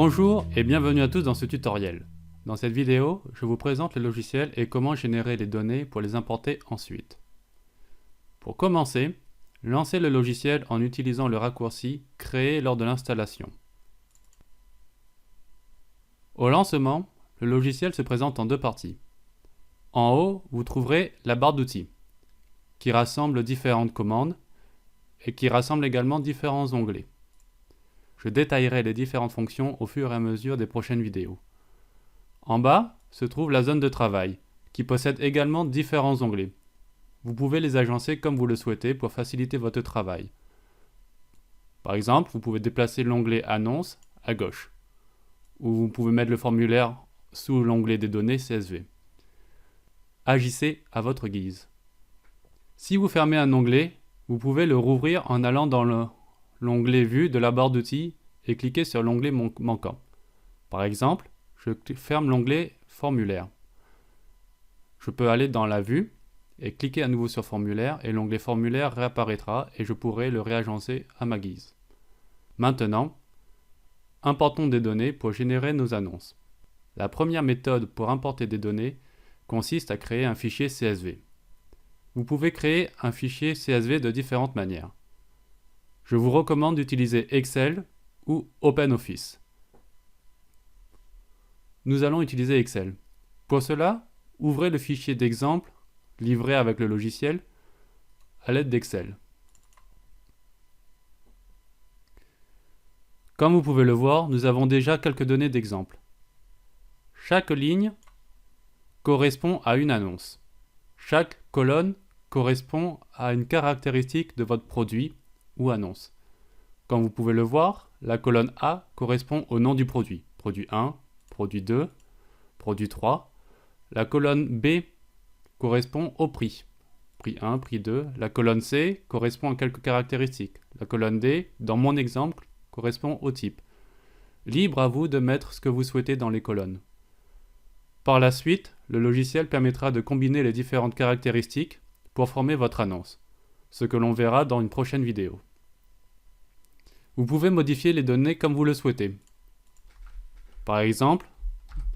Bonjour et bienvenue à tous dans ce tutoriel. Dans cette vidéo, je vous présente le logiciel et comment générer les données pour les importer ensuite. Pour commencer, lancez le logiciel en utilisant le raccourci créé lors de l'installation. Au lancement, le logiciel se présente en deux parties. En haut, vous trouverez la barre d'outils, qui rassemble différentes commandes et qui rassemble également différents onglets. Je détaillerai les différentes fonctions au fur et à mesure des prochaines vidéos. En bas se trouve la zone de travail, qui possède également différents onglets. Vous pouvez les agencer comme vous le souhaitez pour faciliter votre travail. Par exemple, vous pouvez déplacer l'onglet Annonces à gauche, ou vous pouvez mettre le formulaire sous l'onglet des données CSV. Agissez à votre guise. Si vous fermez un onglet, vous pouvez le rouvrir en allant dans l'onglet Vue de la barre d'outils et cliquer sur l'onglet manquant. Par exemple, je ferme l'onglet Formulaire. Je peux aller dans la vue et cliquer à nouveau sur Formulaire et l'onglet Formulaire réapparaîtra et je pourrai le réagencer à ma guise. Maintenant, importons des données pour générer nos annonces. La première méthode pour importer des données consiste à créer un fichier CSV. Vous pouvez créer un fichier CSV de différentes manières. Je vous recommande d'utiliser Excel ou OpenOffice. Nous allons utiliser Excel. Pour cela, ouvrez le fichier d'exemple livré avec le logiciel à l'aide d'Excel. Comme vous pouvez le voir, nous avons déjà quelques données d'exemple. Chaque ligne correspond à une annonce. Chaque colonne correspond à une caractéristique de votre produit ou annonce. Comme vous pouvez le voir, la colonne A correspond au nom du produit. Produit 1, produit 2, produit 3. La colonne B correspond au prix. Prix 1, prix 2. La colonne C correspond à quelques caractéristiques. La colonne D, dans mon exemple, correspond au type. Libre à vous de mettre ce que vous souhaitez dans les colonnes. Par la suite, le logiciel permettra de combiner les différentes caractéristiques pour former votre annonce, ce que l'on verra dans une prochaine vidéo. Vous pouvez modifier les données comme vous le souhaitez. Par exemple,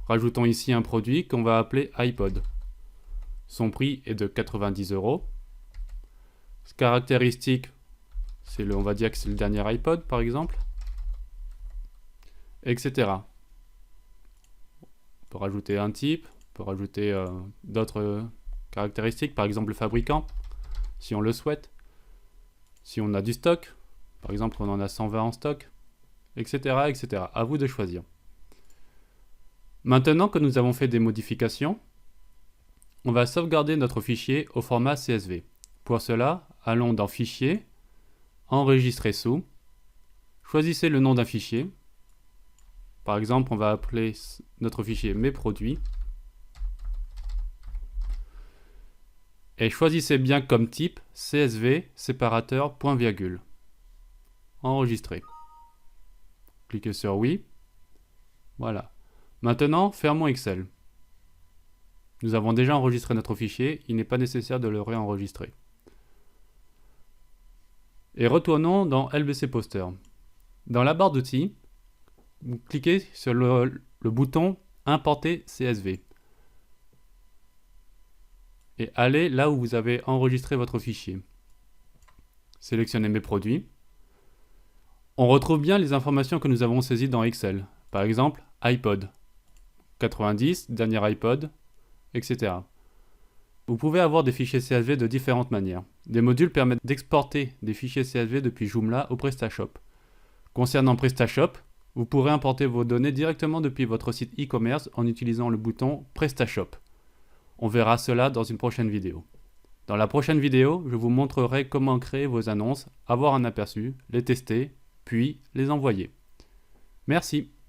rajoutons ici un produit qu'on va appeler iPod. Son prix est de 90 €. Caractéristique, on va dire que c'est le dernier iPod par exemple, etc. On peut rajouter un type, on peut rajouter d'autres caractéristiques, par exemple le fabricant, si on le souhaite, si on a du stock, par exemple on en a 120 en stock, etc., etc. À vous de choisir. Maintenant que nous avons fait des modifications, on va sauvegarder notre fichier au format CSV. Pour cela, allons dans Fichier, Enregistrer sous, choisissez le nom d'un fichier. Par exemple, on va appeler notre fichier Mes produits. Et choisissez bien comme type CSV séparateur point virgule. Enregistrer. Cliquez sur Oui. Voilà. Maintenant, fermons Excel. Nous avons déjà enregistré notre fichier, il n'est pas nécessaire de le réenregistrer. Et retournons dans LBC Poster. Dans la barre d'outils, vous cliquez sur le bouton Importer CSV. Et allez là où vous avez enregistré votre fichier. Sélectionnez Mes produits. On retrouve bien les informations que nous avons saisies dans Excel. Par exemple, iPod, 90, dernier iPod, etc. Vous pouvez avoir des fichiers CSV de différentes manières. Des modules permettent d'exporter des fichiers CSV depuis Joomla ou PrestaShop. Concernant PrestaShop, vous pourrez importer vos données directement depuis votre site e-commerce en utilisant le bouton PrestaShop. On verra cela dans une prochaine vidéo. Dans la prochaine vidéo, je vous montrerai comment créer vos annonces, avoir un aperçu, les tester, puis les envoyer. Merci.